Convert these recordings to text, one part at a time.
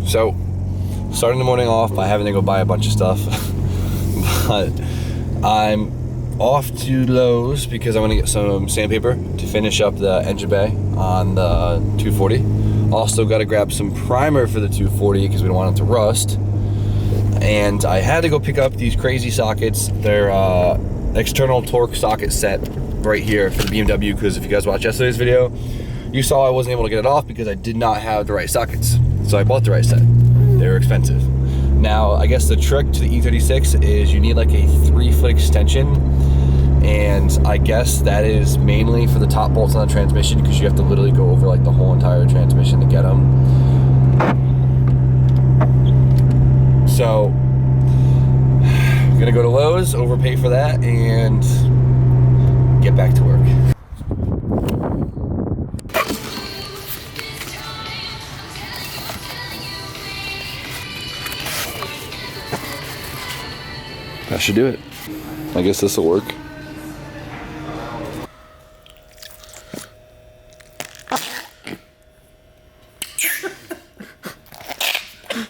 So, starting the morning off by having to go buy a bunch of stuff. But I'm off to Lowe's because I want to get some sandpaper to finish up the engine bay on the 240. Also got to grab some primer for the 240 because we don't want it to rust. And I had to go pick up these crazy sockets. They're external torque socket set right here for the BMW, because if you guys watched yesterday's video, you saw I wasn't able to get it off because I did not have the right sockets. So I bought the right set. They were expensive. Now, I guess the trick to the E36 is you need like a 3-foot extension, and I guess that is mainly for the top bolts on the transmission, because you have to literally go over like the whole entire transmission to get them. So, I'm gonna go to Lowe's, overpay for that, and get back to work. That should do it. I guess this will work.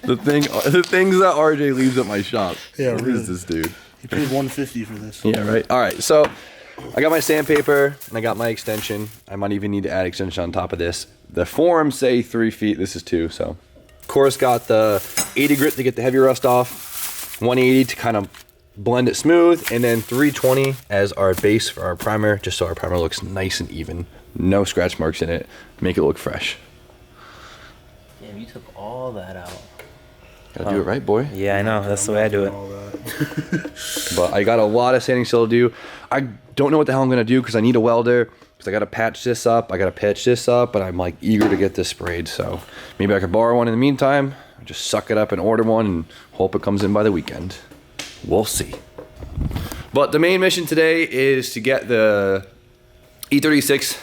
The things that RJ leaves at my shop. Yeah, what really. is this dude? He paid $150 for this. Yeah, right. All right, so I got my sandpaper and I got my extension. I might even need to add extension on top of this. The forums say 3 feet. This is 2. So, of course, got the 80 grit to get the heavy rust off. 180 to kind of blend it smooth, and then 320 as our base for our primer, just so our primer looks nice and even. No scratch marks in it. Make it look fresh. Damn, you took all that out. Gotta do it right, boy. Yeah, I know. That's the way I do it. But I got a lot of sanding still to do. I don't know what the hell I'm gonna do because I need a welder, because I gotta patch this up, I gotta pitch this up, but I'm like eager to get this sprayed. So maybe I could borrow one in the meantime, just suck it up and order one and hope it comes in by the weekend. We'll see. But the main mission today is to get the E36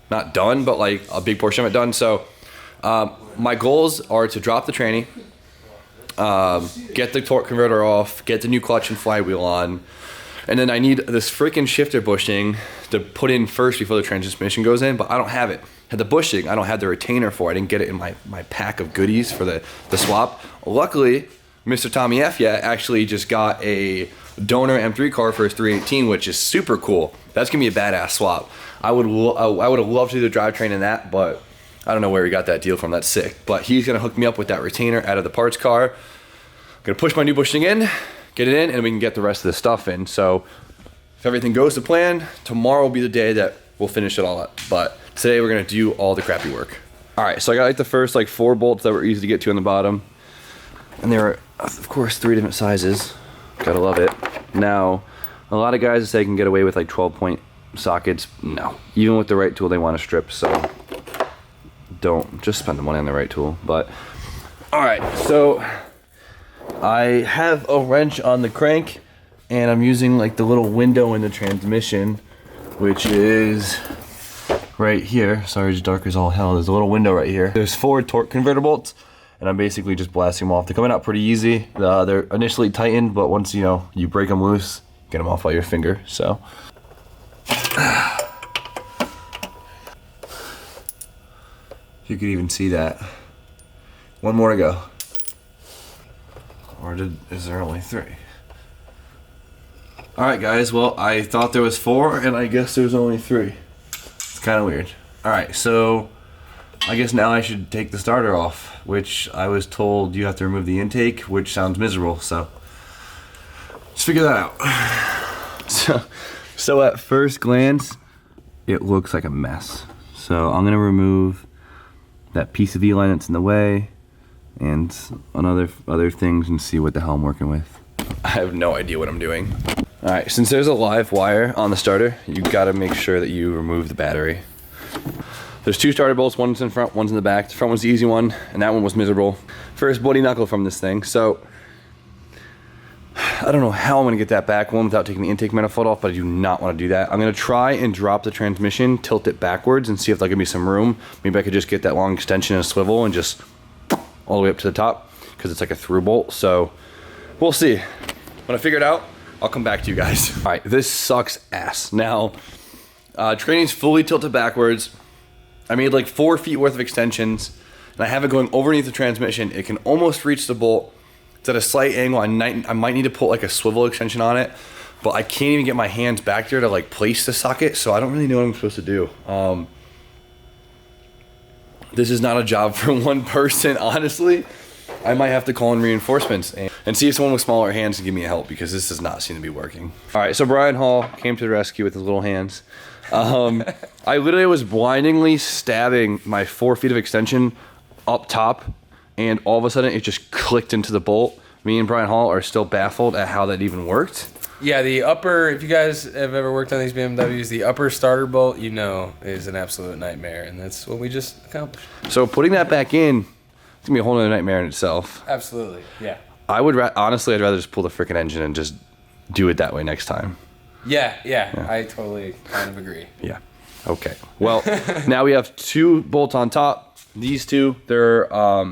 not done, but like a big portion of it done. So my goals are to drop the tranny, get the torque converter off, get the new clutch and flywheel on, and then I need this freaking shifter bushing to put in first before the transmission goes in, but I don't have it. Had the bushing, I don't have the retainer for it. I didn't get it in my pack of goodies for the swap. Luckily, Mr. Tommy F actually just got a donor M3 car for his 318, which is super cool. That's gonna be a badass swap. I would have loved to do the drivetrain in that, but I don't know where he got that deal from. That's sick. But he's gonna hook me up with that retainer out of the parts car. Gonna push my new bushing in, get it in, and we can get the rest of the stuff in. So if everything goes to plan, tomorrow will be the day that we'll finish it all up. But today we're gonna do all the crappy work. All right, so I got like the first like 4 bolts that were easy to get to on the bottom. And there are, of course, 3 different sizes. Gotta love it. Now, a lot of guys say they can get away with like 12-point sockets. No, even with the right tool, they want to strip. So don't, just spend the money on the right tool. But all right, so I have a wrench on the crank, and I'm using like the little window in the transmission, which is right here. Sorry, it's dark as all hell. There's a little window right here. There's 4 torque converter bolts, and I'm basically just blasting them off. They're coming out pretty easy. They're initially tightened, but once you break them loose, get them off by your finger. So you could even see that. 1 more to go. Or is there only 3? All right, guys. Well, I thought there was 4, and I guess there's only 3. It's kind of weird. All right, so I guess now I should take the starter off, which I was told you have to remove the intake, which sounds miserable. So let's figure that out. So at first glance, it looks like a mess. So I'm gonna remove that piece of E-line that's in the way, and other things, and see what the hell I'm working with. I have no idea what I'm doing. All right, since there's a live wire on the starter, you gotta make sure that you remove the battery. There's 2 starter bolts, one's in front, one's in the back. The front one's the easy one, and that one was miserable. First bloody knuckle from this thing. So I don't know how I'm gonna get that back one without taking the intake manifold off, but I do not wanna do that. I'm gonna try and drop the transmission, tilt it backwards, and see if there'll give me some room. Maybe I could just get that long extension and a swivel and just all the way up to the top, because it's like a through bolt. So we'll see. When I figure it out, I'll come back to you guys. All right, this sucks ass. Now, training's fully tilted backwards. I made like 4 feet worth of extensions. and I have it going underneath the transmission. It can almost reach the bolt. It's at a slight angle. I might need to put like a swivel extension on it, but I can't even get my hands back there to like place the socket, so I don't really know what I'm supposed to do. This is not a job for one person, honestly. I might have to call in reinforcements and see if someone with smaller hands can give me a help, because this does not seem to be working. All right, so Brian Hall came to the rescue with his little hands. I literally was blindingly stabbing my 4 feet of extension up top, and all of a sudden it just clicked into the bolt. Me and Brian Hall are still baffled at how that even worked. Yeah, the upper, if you guys have ever worked on these BMWs, the upper starter bolt, you know, is an absolute nightmare, and that's what we just accomplished. So putting that back in, it's gonna be a whole other nightmare in itself. Absolutely, yeah. I would honestly, I'd rather just pull the freaking engine and just do it that way next time. Yeah, I totally kind of agree. Yeah. Okay. Well, now we have 2 bolts on top. These 2, they're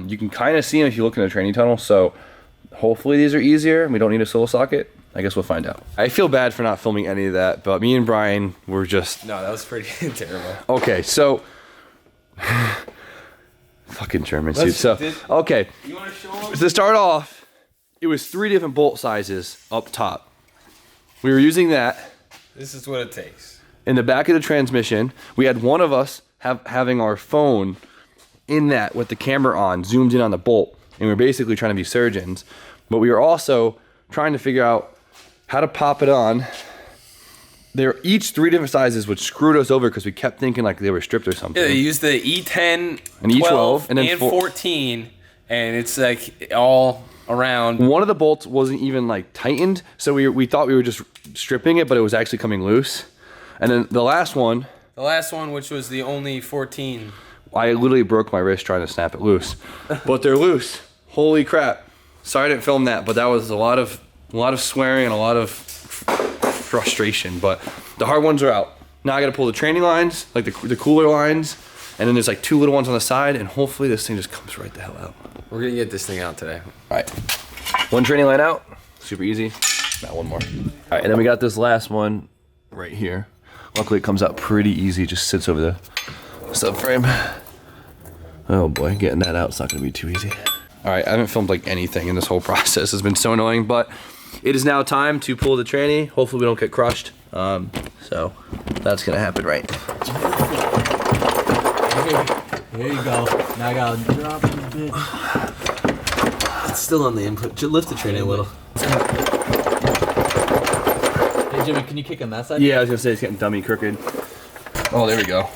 you can kind of see them if you look in the training tunnel. So hopefully these are easier and we don't need a swivel socket. I guess we'll find out. I feel bad for not filming any of that, but me and Brian were just... No, that was pretty terrible. Okay, so... Fucking German suit. So, okay. You want to show them? To start off, it was 3 different bolt sizes up top. We were using that. This is what it takes. In the back of the transmission, we had one of us having our phone in that with the camera on, zoomed in on the bolt, and we were basically trying to be surgeons. But we were also trying to figure out how to pop it on. They're each 3 different sizes, which screwed us over because we kept thinking like they were stripped or something. Yeah, they used the E10, and E12, and then 14, and it's like all around. One of the bolts wasn't even like tightened, so we thought we were just stripping it, but it was actually coming loose. And then the last one, which was the only 14. I literally broke my wrist trying to snap it loose, but they're loose. Holy crap! Sorry I didn't film that, but that was a lot of swearing and a lot of frustration. But the hard ones are out. Now I got to pull the training lines, like the cooler lines, and then there's like 2 little ones on the side, and hopefully this thing just comes right the hell out. We're gonna get this thing out today. All right, 1 training line out, super easy. Now 1 more. All right, and then we got this last one right here. Luckily it comes out pretty easy, just sits over the subframe. Oh boy, getting that out is not gonna be too easy. All right, I haven't filmed like anything in this whole process. It's been so annoying, but it is now time to pull the tranny. Hopefully we don't get crushed. So that's gonna happen, right? There you go. Now I gotta drop it a bit. It's still on the input. Lift the tranny a little. Hey Jimmy, can you kick on that side? Yeah, I was gonna say it's getting dummy crooked. Oh, there we go.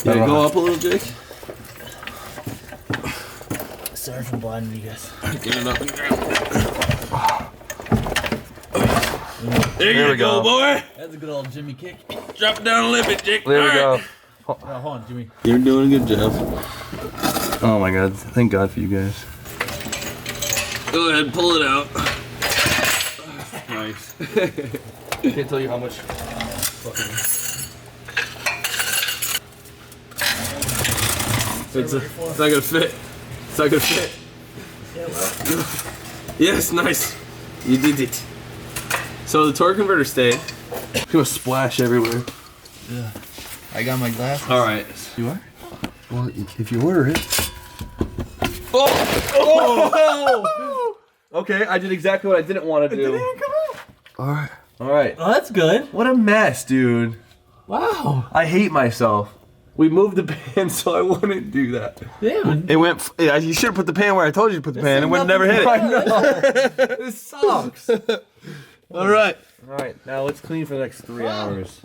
Did it go up a little, Jake? Sorry for blinding you guys. Get it up. There we go, boy. That's a good old Jimmy kick. Drop down a little bit, Jake. There we go. Oh, hold on, Jimmy. You're doing a good job. Oh my god, thank God for you guys. Go ahead, pull it out. Nice. Can't tell you how much It's not gonna fit. It's not gonna fit. Yes, nice. You did it. So the torque converter stayed. It's gonna splash everywhere. Yeah. I got my glasses. All right. You are? Well, if you order it. Oh! Okay, I did exactly what I didn't want to do. It didn't even come out. Alright. Alright. Oh, that's good. What a mess, dude. Wow. I hate myself. We moved the pan so I wouldn't do that. Yeah. It went. You should have put the pan where I told you to put the pan. It would never hit it. I know. This sucks. Alright. Alright, now let's clean for the next 3 hours.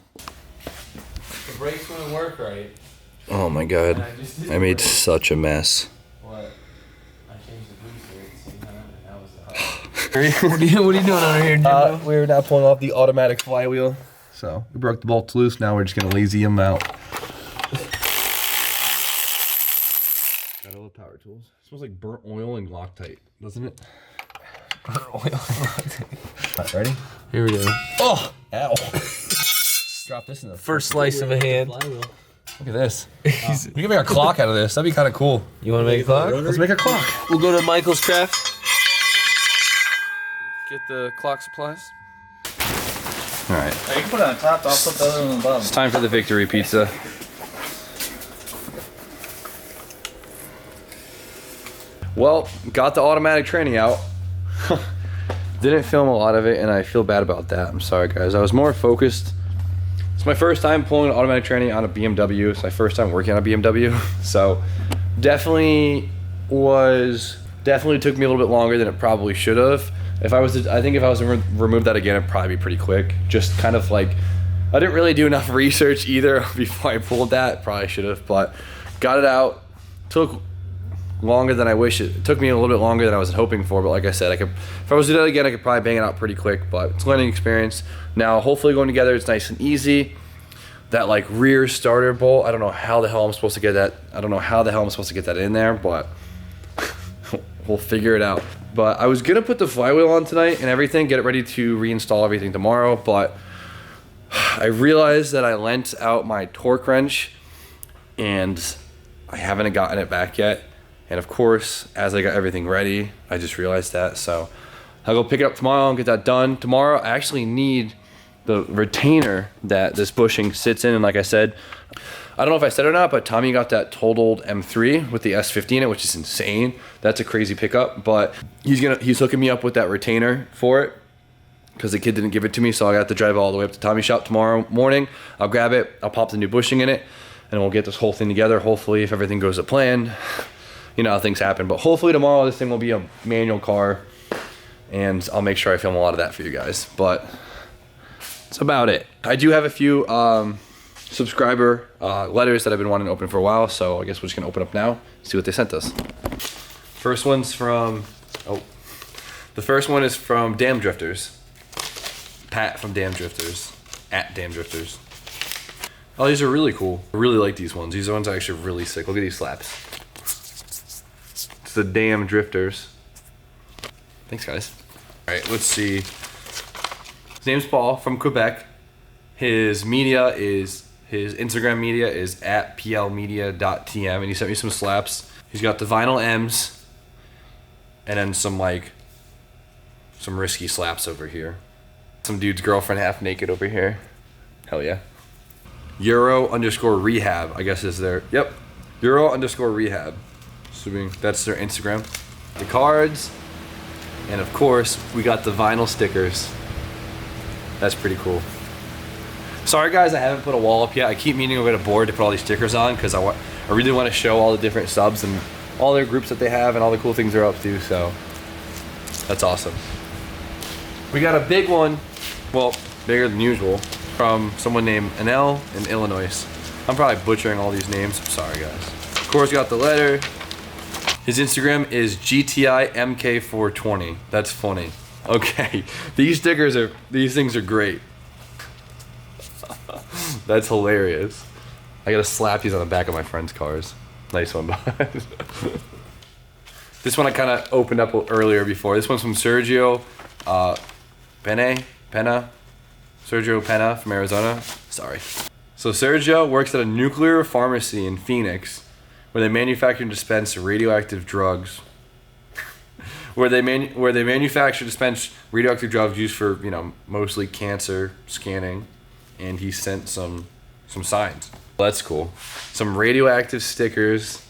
The brakes wouldn't work right. Oh my god. I made such a mess. What? I changed the booster at the same time, and that was the What are you doing over here, Jimbo? We're now pulling off the automatic flywheel. So we broke the bolts loose. Now we're just gonna lazy them out. Got all the power tools. It smells like burnt oil and Loctite, doesn't it? Burnt oil. Ready? Here we go. Oh! Ow! Drop this in the First slice of a hand. Look at this. We can make a clock out of this. That'd be kind of cool. You want to make a clock? Let's make a clock. We'll go to Michael's Craft. Get the clock supplies. All right. You can put it on top. I'll put the other one on the bottom. It's time for the victory pizza. Well, got the automatic training out. Didn't film a lot of it, and I feel bad about that. I'm sorry, guys. I was more focused. It's my first time pulling an automatic tranny on a BMW. It's my first time working on a BMW. So definitely took me a little bit longer than it probably should have. I think if I was to remove that again, it'd probably be pretty quick. Just kind of like, I didn't really do enough research either before I pulled that. Probably should have, but got it out. Took longer than I wish it took me a little bit longer than I was hoping for, but like I said, if I was to do that again, I could probably bang it out pretty quick, but it's a learning experience. Now, hopefully going together, it's nice and easy. That like rear starter bolt, I don't know how the hell I'm supposed to get that in there, but we'll figure it out. But I was gonna put the flywheel on tonight and everything, get it ready to reinstall everything tomorrow, but I realized that I lent out my torque wrench and I haven't gotten it back yet. And of course, as I got everything ready, I just realized that. So I'll go pick it up tomorrow and get that done. Tomorrow, I actually need the retainer that this bushing sits in. And like I said, I don't know if I said it or not, but Tommy got that totaled M3 with the S50 in it, which is insane. That's a crazy pickup, but he's hooking me up with that retainer for it because the kid didn't give it to me. So I got to drive all the way up to Tommy's shop tomorrow morning. I'll grab it, I'll pop the new bushing in it, and we'll get this whole thing together. Hopefully, if everything goes to plan. You know how things happen, but hopefully tomorrow this thing will be a manual car, and I'll make sure I film a lot of that for you guys. But that's about it. I do have a few subscriber letters that I've been wanting to open for a while, so I guess we're just gonna open up now, see what they sent us. First one's from the first one is from Damn Drifters. Pat from Damn Drifters, at Damn Drifters. Oh, these are really cool. I really like these ones. These ones are actually really sick. Look at these slaps. The Damn Drifters. Thanks, guys. All right, let's see. His name's Paul from Quebec. His Instagram media is at plmedia.tm, and he sent me some slaps. He's got the vinyl M's, and then some risky slaps over here. Some dude's girlfriend half naked over here. Hell yeah. Euro_rehab, I guess is their, yep. Euro_rehab. Assuming that's their Instagram. The cards, and of course, we got the vinyl stickers. That's pretty cool. Sorry guys, I haven't put a wall up yet. I keep meaning to get a board to put all these stickers on because I really want to show all the different subs and all their groups that they have and all the cool things they're up to, so that's awesome. We got a big one, well, bigger than usual, from someone named Anel in Illinois. I'm probably butchering all these names. I'm sorry guys. Of course, got the letter. His Instagram is GTIMK420. That's funny. Okay, these things are great. That's hilarious. I gotta slap these on the back of my friend's cars. Nice one, bud. This one I kind of opened up earlier before. This one's from Sergio Pena. Sergio Pena from Arizona. Sorry. So Sergio works at a nuclear pharmacy in Phoenix, where they manufacture and dispense radioactive drugs. where they manufacture and dispense radioactive drugs used for, mostly cancer scanning. And he sent some signs. Well, that's cool. Some radioactive stickers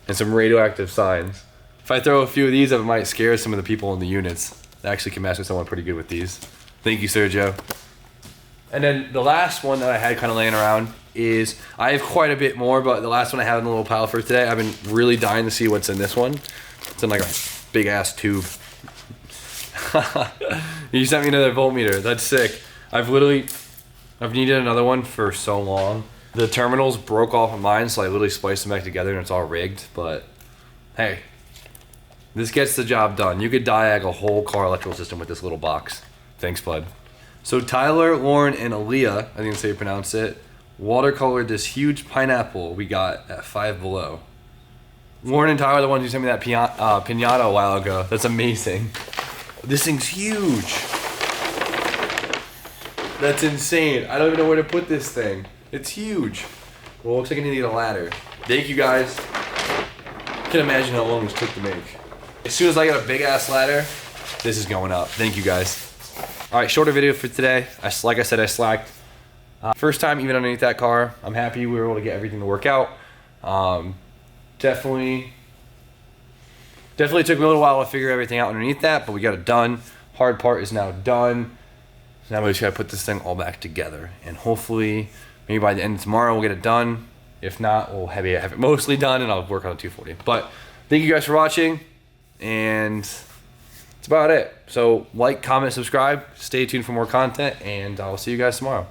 and some radioactive signs. If I throw a few of these up, it might scare some of the people in the units. I actually can match with someone pretty good with these. Thank you, Sergio. And then the last one that I had kind of laying around is, I have quite a bit more, but the last one I have in the little pile for today, I've been really dying to see what's in this one. It's in like a big ass tube. You sent me another voltmeter. That's sick. I've needed another one for so long. The terminals broke off of mine, so I literally spliced them back together and it's all rigged, but hey, this gets the job done. You could diag a whole car electrical system with this little box. Thanks, bud. So Tyler, Lauren, and Aaliyah, I think that's how you pronounce it, watercolored this huge pineapple we got at Five Below. Lauren and Tyler are the ones who sent me that piñata a while ago. That's amazing. This thing's huge. That's insane. I don't even know where to put this thing. It's huge. Well, it looks like I need to get a ladder. Thank you guys. I can imagine how long this took to make. As soon as I get a big ass ladder, this is going up. Thank you guys. All right, shorter video for today. Like I said, I slacked. First time even underneath that car. I'm happy we were able to get everything to work out. Definitely Definitely took me a little while to figure everything out underneath that, but we got it done. Hard part is now done. Now we just gotta put this thing all back together, and hopefully, maybe by the end of tomorrow we'll get it done. If not, we'll have it mostly done, and I'll work on the 240. But thank you guys for watching, and that's about it. So like, comment, subscribe. Stay tuned for more content, and I'll see you guys tomorrow.